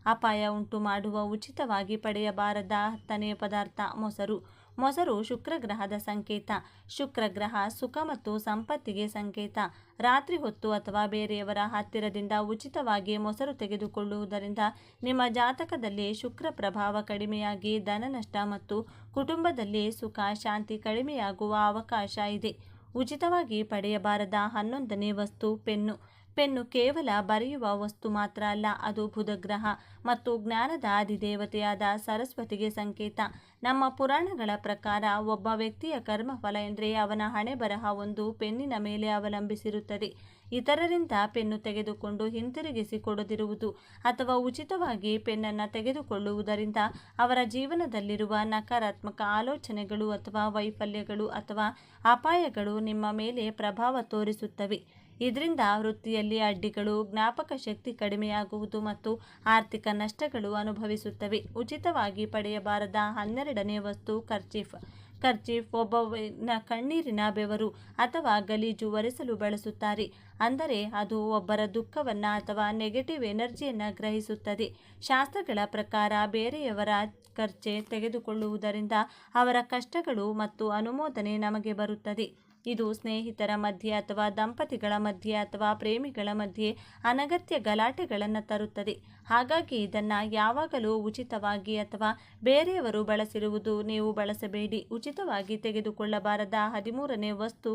ಅಪಾಯ ಉಂಟು ಮಾಡುವ. ಉಚಿತವಾಗಿ ಪಡೆಯಬಾರದ 10ನೇ ಪದಾರ್ಥ ಮೊಸರು. ಮೊಸರು ಶುಕ್ರಗ್ರಹದ ಸಂಕೇತ. ಶುಕ್ರಗ್ರಹ ಸುಖ ಮತ್ತು ಸಂಪತ್ತಿಗೆ ಸಂಕೇತ. ರಾತ್ರಿ ಹೊತ್ತು ಅಥವಾ ಬೇರೆಯವರ ಹತ್ತಿರದಿಂದ ಉಚಿತವಾಗಿ ಮೊಸರು ತೆಗೆದುಕೊಳ್ಳುವುದರಿಂದ ನಿಮ್ಮ ಜಾತಕದಲ್ಲಿ ಶುಕ್ರ ಪ್ರಭಾವ ಕಡಿಮೆಯಾಗಿ ಧನ ನಷ್ಟ ಮತ್ತು ಕುಟುಂಬದಲ್ಲಿ ಸುಖ ಶಾಂತಿ ಕಡಿಮೆಯಾಗುವ ಅವಕಾಶ ಇದೆ. ಉಚಿತವಾಗಿ ಪಡೆಯಬಾರದ 11ನೇ ವಸ್ತು ಪೆನ್ನು. ಪೆನ್ನು ಕೇವಲ ಬರೆಯುವ ವಸ್ತು ಮಾತ್ರ ಅಲ್ಲ, ಅದು ಬುಧಗ್ರಹ ಮತ್ತು ಜ್ಞಾನದ ಅಧಿದೇವತೆಯಾದ ಸರಸ್ವತಿಗೆ ಸಂಕೇತ. ನಮ್ಮ ಪುರಾಣಗಳ ಪ್ರಕಾರ ಒಬ್ಬ ವ್ಯಕ್ತಿಯ ಕರ್ಮಫಲ ಎಂದರೆ ಅವನ ಹಣೆ ಬರಹ ಒಂದು ಪೆನ್ನಿನ ಮೇಲೆ ಅವಲಂಬಿಸಿರುತ್ತದೆ. ಇತರರಿಂದ ಪೆನ್ನು ತೆಗೆದುಕೊಂಡು ಹಿಂತಿರುಗಿಸಿ ಕೊಡದಿರುವುದು ಅಥವಾ ಉಚಿತವಾಗಿ ಪೆನ್ನನ್ನು ತೆಗೆದುಕೊಳ್ಳುವುದರಿಂದ ಅವರ ಜೀವನದಲ್ಲಿರುವ ನಕಾರಾತ್ಮಕ ಆಲೋಚನೆಗಳು ಅಥವಾ ವೈಫಲ್ಯಗಳು ಅಥವಾ ಅಪಾಯಗಳು ನಿಮ್ಮ ಮೇಲೆ ಪ್ರಭಾವ ತೋರಿಸುತ್ತವೆ. ಇದರಿಂದ ವೃತ್ತಿಯಲ್ಲಿ ಅಡ್ಡಿಗಳು, ಜ್ಞಾಪಕ ಶಕ್ತಿ ಕಡಿಮೆಯಾಗುವುದು ಮತ್ತು ಆರ್ಥಿಕ ನಷ್ಟಗಳು ಅನುಭವಿಸುತ್ತವೆ. ಉಚಿತವಾಗಿ ಪಡೆಯಬಾರದ 12ನೇ ವಸ್ತು ಕರ್ಚೀಫ್. ಒಬ್ಬನ ಕಣ್ಣೀರಿನ ಬೆವರು ಅಥವಾ ಗಲೀಜು ಒರೆಸಲು ಬಳಸುತ್ತಾರೆ. ಅಂದರೆ ಅದು ಒಬ್ಬರ ದುಃಖವನ್ನು ಅಥವಾ ನೆಗೆಟಿವ್ ಎನರ್ಜಿಯನ್ನು ಗ್ರಹಿಸುತ್ತದೆ. ಶಾಸ್ತ್ರಗಳ ಪ್ರಕಾರ ಬೇರೆಯವರ ಖರ್ಚೆ ತೆಗೆದುಕೊಳ್ಳುವುದರಿಂದ ಅವರ ಕಷ್ಟಗಳು ಮತ್ತು ಅನುಮೋದನೆ ನಮಗೆ ಬರುತ್ತದೆ. ಇದು ಸ್ನೇಹಿತರ ಮಧ್ಯೆ ಅಥವಾ ದಂಪತಿಗಳ ಮಧ್ಯೆ ಅಥವಾ ಪ್ರೇಮಿಗಳ ಮಧ್ಯೆ ಅನಗತ್ಯ ಗಲಾಟೆಗಳನ್ನು ತರುತ್ತದೆ. ಹಾಗಾಗಿ ಇದನ್ನು ಯಾವಾಗಲೂ ಉಚಿತವಾಗಿ ಅಥವಾ ಬೇರೆಯವರು ಬಳಸಿರುವುದು ನೀವು ಬಳಸಬೇಡಿ. ಉಚಿತವಾಗಿ ತೆಗೆದುಕೊಳ್ಳಬಾರದ 13ನೇ ವಸ್ತು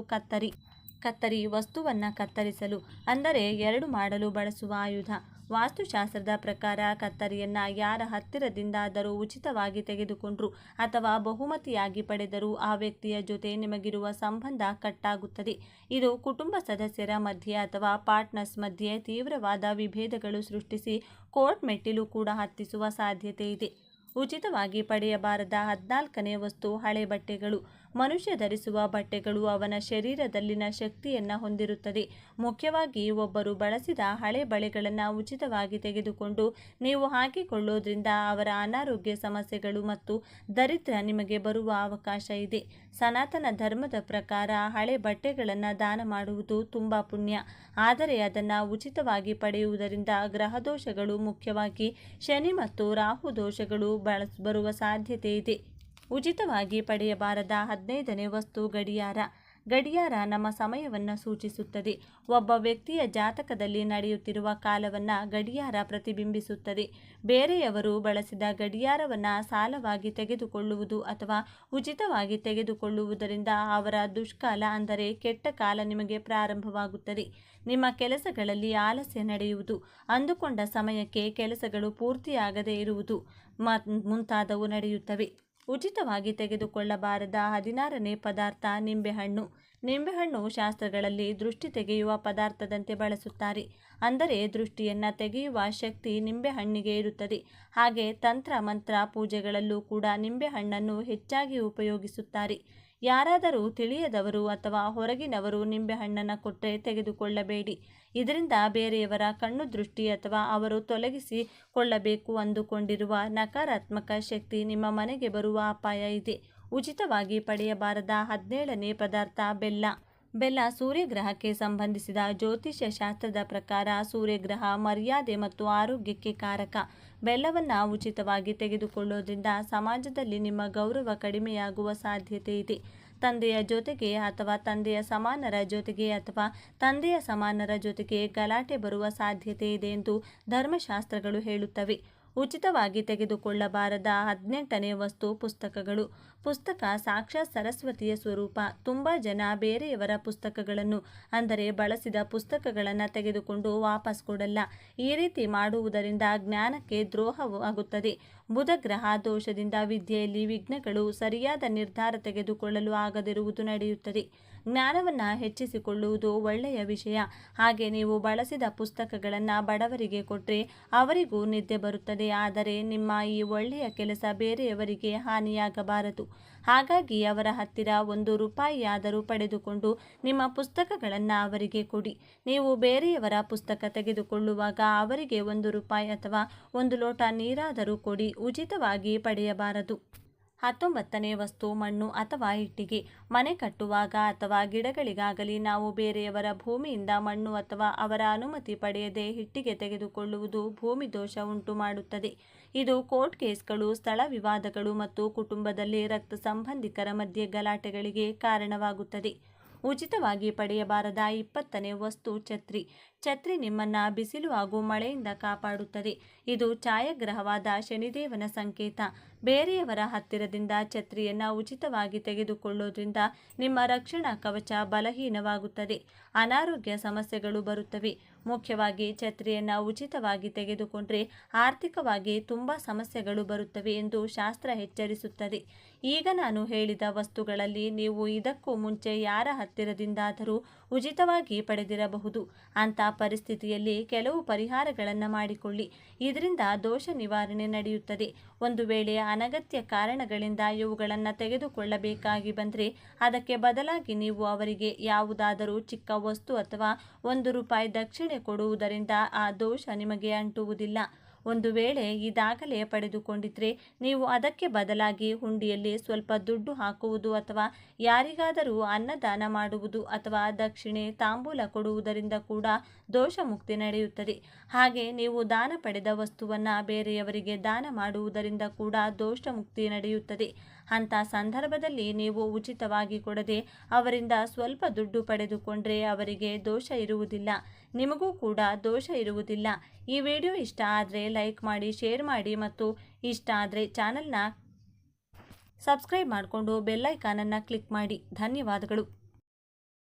ಕತ್ತರಿ ವಸ್ತುವನ್ನು ಕತ್ತರಿಸಲು ಅಂದರೆ ಎರಡು ಮಾಡಲು ಬಳಸುವ ಆಯುಧ. ವಾಸ್ತುಶಾಸ್ತ್ರದ ಪ್ರಕಾರ ಕತ್ತರಿಯನ್ನು ಯಾರ ಹತ್ತಿರದಿಂದಾದರೂ ಉಚಿತವಾಗಿ ತೆಗೆದುಕೊಂಡ್ರು ಅಥವಾ ಬಹುಮತಿಯಾಗಿ ಪಡೆದರೂ ಆ ವ್ಯಕ್ತಿಯ ಜೊತೆ ನಿಮಗಿರುವ ಸಂಬಂಧ ಕಟ್ಟಾಗುತ್ತದೆ. ಇದು ಕುಟುಂಬ ಸದಸ್ಯರ ಮಧ್ಯೆ ಅಥವಾ ಪಾರ್ಟ್ನರ್ಸ್ ಮಧ್ಯೆ ತೀವ್ರವಾದ ವಿಭೇದಗಳು ಸೃಷ್ಟಿಸಿ ಕೋರ್ಟ್ ಮೆಟ್ಟಿಲು ಕೂಡ ಹತ್ತಿಸುವ ಸಾಧ್ಯತೆ ಇದೆ. ಉಚಿತವಾಗಿ ಪಡೆಯಬಾರದ 14ನೇ ವಸ್ತು ಹಳೆ ಬಟ್ಟೆಗಳು. ಮನುಷ್ಯ ಧರಿಸುವ ಬಟ್ಟೆಗಳು ಅವನ ಶರೀರದಲ್ಲಿನ ಶಕ್ತಿಯನ್ನು ಹೊಂದಿರುತ್ತದೆ. ಮುಖ್ಯವಾಗಿ ಒಬ್ಬರು ಬಳಸಿದ ಹಳೆ ಬಳೆಗಳನ್ನು ಉಚಿತವಾಗಿ ತೆಗೆದುಕೊಂಡು ನೀವು ಹಾಕಿಕೊಳ್ಳೋದ್ರಿಂದ ಅವರ ಅನಾರೋಗ್ಯ ಸಮಸ್ಯೆಗಳು ಮತ್ತು ದರಿದ್ರ ನಿಮಗೆ ಬರುವ ಅವಕಾಶ ಇದೆ. ಸನಾತನ ಧರ್ಮದ ಪ್ರಕಾರ ಹಳೆ ಬಟ್ಟೆಗಳನ್ನು ದಾನ ಮಾಡುವುದು ತುಂಬ ಪುಣ್ಯ. ಆದರೆ ಅದನ್ನು ಉಚಿತವಾಗಿ ಪಡೆಯುವುದರಿಂದ ಗ್ರಹದೋಷಗಳು, ಮುಖ್ಯವಾಗಿ ಶನಿ ಮತ್ತು ರಾಹು ದೋಷಗಳು ಬರುವ ಸಾಧ್ಯತೆ ಇದೆ. ಉಚಿತವಾಗಿ ಪಡೆಯಬಾರದ 15ನೇ ವಸ್ತು ಗಡಿಯಾರ ನಮ್ಮ ಸಮಯವನ್ನು ಸೂಚಿಸುತ್ತದೆ. ಒಬ್ಬ ವ್ಯಕ್ತಿಯ ಜಾತಕದಲ್ಲಿ ನಡೆಯುತ್ತಿರುವ ಕಾಲವನ್ನು ಗಡಿಯಾರ ಪ್ರತಿಬಿಂಬಿಸುತ್ತದೆ. ಬೇರೆಯವರು ಬಳಸಿದ ಗಡಿಯಾರವನ್ನು ಸಾಲವಾಗಿ ತೆಗೆದುಕೊಳ್ಳುವುದು ಅಥವಾ ಉಚಿತವಾಗಿ ತೆಗೆದುಕೊಳ್ಳುವುದರಿಂದ ಅವರ ದುಷ್ಕಾಲ ಅಂದರೆ ಕೆಟ್ಟ ಕಾಲ ನಿಮಗೆ ಪ್ರಾರಂಭವಾಗುತ್ತದೆ. ನಿಮ್ಮ ಕೆಲಸಗಳಲ್ಲಿ ಆಲಸ್ಯ ನಡೆಯುವುದು, ಅಂದುಕೊಂಡ ಸಮಯಕ್ಕೆ ಕೆಲಸಗಳು ಪೂರ್ತಿಯಾಗದೇ ಇರುವುದು ಮುಂತಾದವು ನಡೆಯುತ್ತವೆ. ಉಚಿತವಾಗಿ ತೆಗೆದುಕೊಳ್ಳಬಾರದ 16ನೇ ಪದಾರ್ಥ ನಿಂಬೆಹಣ್ಣು ಶಾಸ್ತ್ರಗಳಲ್ಲಿ ದೃಷ್ಟಿ ತೆಗೆಯುವ ಪದಾರ್ಥದಂತೆ ಬಳಸುತ್ತಾರೆ. ಅಂದರೆ ದೃಷ್ಟಿಯನ್ನು ತೆಗೆಯುವ ಶಕ್ತಿ ನಿಂಬೆಹಣ್ಣಿಗೆ ಇರುತ್ತದೆ. ಹಾಗೆ ತಂತ್ರ ಮಂತ್ರ ಪೂಜೆಗಳಲ್ಲೂ ಕೂಡ ನಿಂಬೆಹಣ್ಣನ್ನು ಹೆಚ್ಚಾಗಿ ಉಪಯೋಗಿಸುತ್ತಾರೆ. ಯಾರಾದರೂ ತಿಳಿಯದವರು ಅಥವಾ ಹೊರಗಿನವರು ನಿಂಬೆಹಣ್ಣನ್ನು ಕೊಟ್ಟರೆ ತೆಗೆದುಕೊಳ್ಳಬೇಡಿ. ಇದರಿಂದ ಬೇರೆಯವರ ಕಣ್ಣು ದೃಷ್ಟಿ ಅಥವಾ ಅವರು ತೊಲಗಿಸಿಕೊಳ್ಳಬೇಕು ಅಂದುಕೊಂಡಿರುವ ನಕಾರಾತ್ಮಕ ಶಕ್ತಿ ನಿಮ್ಮ ಮನೆಗೆ ಬರುವ ಅಪಾಯ ಇದೆ. ಉಚಿತವಾಗಿ ಪಡೆಯಬಾರದ 17ನೇ ಪದಾರ್ಥ ಬೆಲ್ಲ. ಸೂರ್ಯಗ್ರಹಕ್ಕೆ ಸಂಬಂಧಿಸಿದ ಜ್ಯೋತಿಷ್ಯ ಶಾಸ್ತ್ರದ ಪ್ರಕಾರ ಸೂರ್ಯಗ್ರಹ ಮರ್ಯಾದೆ ಮತ್ತು ಆರೋಗ್ಯಕ್ಕೆ ಕಾರಕ. ಬೆಲ್ಲವನ್ನು ಉಚಿತವಾಗಿ ತೆಗೆದುಕೊಳ್ಳೋದ್ರಿಂದ ಸಮಾಜದಲ್ಲಿ ನಿಮ್ಮ ಗೌರವ ಕಡಿಮೆಯಾಗುವ ಸಾಧ್ಯತೆ ಇದೆ. ತಂದೆಯ ಜೊತೆಗೆ ಅಥವಾ ತಂದೆಯ ಸಮಾನರ ಜೊತೆಗೆ ಗಲಾಟೆ ಬರುವ ಸಾಧ್ಯತೆ ಇದೆ ಎಂದು ಧರ್ಮಶಾಸ್ತ್ರಗಳು ಹೇಳುತ್ತವೆ. ಉಚಿತವಾಗಿ ತೆಗೆದುಕೊಳ್ಳಬಾರದ 18ನೇ ವಸ್ತು ಪುಸ್ತಕಗಳು. ಪುಸ್ತಕ ಸಾಕ್ಷಾತ್ ಸರಸ್ವತಿಯ ಸ್ವರೂಪ. ತುಂಬ ಜನ ಬೇರೆಯವರ ಪುಸ್ತಕಗಳನ್ನು ಅಂದರೆ ಬಳಸಿದ ಪುಸ್ತಕಗಳನ್ನು ತೆಗೆದುಕೊಂಡು ವಾಪಸ್ ಕೊಡಲ್ಲ. ಈ ರೀತಿ ಮಾಡುವುದರಿಂದ ಜ್ಞಾನಕ್ಕೆ ದ್ರೋಹವಾಗುತ್ತದೆ. ಬುಧಗ್ರಹ ದೋಷದಿಂದ ವಿದ್ಯೆಯಲ್ಲಿ ವಿಘ್ನಗಳು, ಸರಿಯಾದ ನಿರ್ಧಾರ ತೆಗೆದುಕೊಳ್ಳಲು ಆಗದಿರುವುದು ನಡೆಯುತ್ತದೆ. ಜ್ಞಾನವನ್ನು ಹೆಚ್ಚಿಸಿಕೊಳ್ಳುವುದು ಒಳ್ಳೆಯ ವಿಷಯ. ಹಾಗೆ ನೀವು ಬಳಸಿದ ಪುಸ್ತಕಗಳನ್ನು ಬಡವರಿಗೆ ಕೊಟ್ಟರೆ ಅವರಿಗೂ ನಿದ್ದೆ ಬರುತ್ತದೆ. ಆದರೆ ನಿಮ್ಮ ಈ ಒಳ್ಳೆಯ ಕೆಲಸ ಬೇರೆಯವರಿಗೆ ಹಾನಿಯಾಗಬಾರದು. ಹಾಗಾಗಿ ಅವರ ಹತ್ತಿರ 1 ರೂಪಾಯಿಯಾದರೂ ಪಡೆದುಕೊಂಡು ನಿಮ್ಮ ಪುಸ್ತಕಗಳನ್ನು ಅವರಿಗೆ ಕೊಡಿ. ನೀವು ಬೇರೆಯವರ ಪುಸ್ತಕ ತೆಗೆದುಕೊಳ್ಳುವಾಗ ಅವರಿಗೆ 1 ರೂಪಾಯಿ ಅಥವಾ 1 ಲೋಟ ನೀರಾದರೂ ಕೊಡಿ. ಉಚಿತವಾಗಿ ಪಡೆಯಬಾರದು. 19ನೇ ವಸ್ತು ಮಣ್ಣು ಅಥವಾ ಇಟ್ಟಿಗೆ. ಮನೆ ಕಟ್ಟುವಾಗ ಅಥವಾ ಗಿಡಗಳಿಗಾಗಲಿ ನಾವು ಬೇರೆಯವರ ಭೂಮಿಯಿಂದ ಮಣ್ಣು ಅಥವಾ ಅವರ ಅನುಮತಿ ಪಡೆಯದೆ ಇಟ್ಟಿಗೆ ತೆಗೆದುಕೊಳ್ಳುವುದು ಭೂಮಿ ದೋಷ ಉಂಟು ಮಾಡುತ್ತದೆ. ಇದು ಕೋರ್ಟ್ ಕೇಸ್ಗಳು, ಸ್ಥಳ ವಿವಾದಗಳು ಮತ್ತು ಕುಟುಂಬದಲ್ಲಿ ರಕ್ತ ಸಂಬಂಧಿಕರ ಮಧ್ಯೆ ಗಲಾಟೆಗಳಿಗೆ ಕಾರಣವಾಗುತ್ತದೆ. ಉಚಿತವಾಗಿ ಪಡೆಯಬಾರದ 20ನೇ ವಸ್ತು ಛತ್ರಿ. ಛತ್ರಿ ನಿಮ್ಮನ್ನ ಬಿಸಿಲು ಹಾಗೂ ಮಳೆಯಿಂದ ಕಾಪಾಡುತ್ತದೆ. ಇದು ಛಾಯಾಗ್ರಹವಾದ ಶನಿದೇವನ ಸಂಕೇತ. ಬೇರೆಯವರ ಹತ್ತಿರದಿಂದ ಛತ್ರಿಯನ್ನು ಉಚಿತವಾಗಿ ತೆಗೆದುಕೊಳ್ಳೋದ್ರಿಂದ ನಿಮ್ಮ ರಕ್ಷಣಾ ಕವಚ ಬಲಹೀನವಾಗುತ್ತದೆ. ಅನಾರೋಗ್ಯ ಸಮಸ್ಯೆಗಳು ಬರುತ್ತವೆ. ಮುಖ್ಯವಾಗಿ ಛತ್ರಿಯನ್ನು ಉಚಿತವಾಗಿ ತೆಗೆದುಕೊಂಡ್ರೆ ಆರ್ಥಿಕವಾಗಿ ತುಂಬ ಸಮಸ್ಯೆಗಳು ಬರುತ್ತವೆ ಎಂದು ಶಾಸ್ತ್ರ ಎಚ್ಚರಿಸುತ್ತದೆ. ಈಗ ನಾನು ಹೇಳಿದ ವಸ್ತುಗಳಲ್ಲಿ ನೀವು ಇದಕ್ಕೂ ಮುಂಚೆ ಯಾರ ಹತ್ತಿರದಿಂದಾದರೂ ಉಚಿತವಾಗಿ ಪಡೆದಿರಬಹುದು. ಅಂಥ ಪರಿಸ್ಥಿತಿಯಲ್ಲಿ ಕೆಲವು ಪರಿಹಾರಗಳನ್ನು ಮಾಡಿಕೊಳ್ಳಿ. ಇದರಿಂದ ದೋಷ ನಿವಾರಣೆ ನಡೆಯುತ್ತದೆ. ಒಂದು ವೇಳೆ ಅನಗತ್ಯ ಕಾರಣಗಳಿಂದ ಇವುಗಳನ್ನು ತೆಗೆದುಕೊಳ್ಳಬೇಕಾಗಿ ಬಂದರೆ ಅದಕ್ಕೆ ಬದಲಾಗಿ ನೀವು ಅವರಿಗೆ ಯಾವುದಾದರೂ ಚಿಕ್ಕ ವಸ್ತು ಅಥವಾ ₹1 ದಕ್ಷಿಣೆ ಕೊಡುವುದರಿಂದ ಆ ದೋಷ ನಿಮಗೆ ಅಂಟುವುದಿಲ್ಲ. ಒಂದು ವೇಳೆ ಇದಾಗಲೇ ಪಡೆದುಕೊಂಡಿದ್ರೆ ನೀವು ಅದಕ್ಕೆ ಬದಲಾಗಿ ಹುಂಡಿಯಲ್ಲಿ ಸ್ವಲ್ಪ ದುಡ್ಡು ಹಾಕುವುದು ಅಥವಾ ಯಾರಿಗಾದರೂ ಅನ್ನದಾನ ಮಾಡುವುದು ಅಥವಾ ದಕ್ಷಿಣೆ ತಾಂಬೂಲ ಕೊಡುವುದರಿಂದ ಕೂಡ ದೋಷ ಮುಕ್ತಿ ನಡೆಯುತ್ತದೆ. ಹಾಗೆ ನೀವು ದಾನ ಪಡೆದ ವಸ್ತುವನ್ನು ಬೇರೆಯವರಿಗೆ ದಾನ ಮಾಡುವುದರಿಂದ ಕೂಡ ದೋಷ ಮುಕ್ತಿ ನಡೆಯುತ್ತದೆ. ಅಂಥ ಸಂದರ್ಭದಲ್ಲಿ ನೀವು ಉಚಿತವಾಗಿ ಕೊಡದೆ ಅವರಿಂದ ಸ್ವಲ್ಪ ದುಡ್ಡು ಪಡೆದುಕೊಂಡ್ರೆ ಅವರಿಗೆ ದೋಷ ಇರುವುದಿಲ್ಲ, ನಿಮಗೂ ಕೂಡ ದೋಷ ಇರುವುದಿಲ್ಲ. ಈ ವಿಡಿಯೋ ಇಷ್ಟ ಆದರೆ ಲೈಕ್ ಮಾಡಿ, ಶೇರ್ ಮಾಡಿ ಮತ್ತು ಇಷ್ಟ ಆದರೆ ಚಾನಲ್ನ ಸಬ್ಸ್ಕ್ರೈಬ್ ಮಾಡಿಕೊಂಡು ಬೆಲ್ ಐಕಾನನ್ನು ಕ್ಲಿಕ್ ಮಾಡಿ. ಧನ್ಯವಾದಗಳು.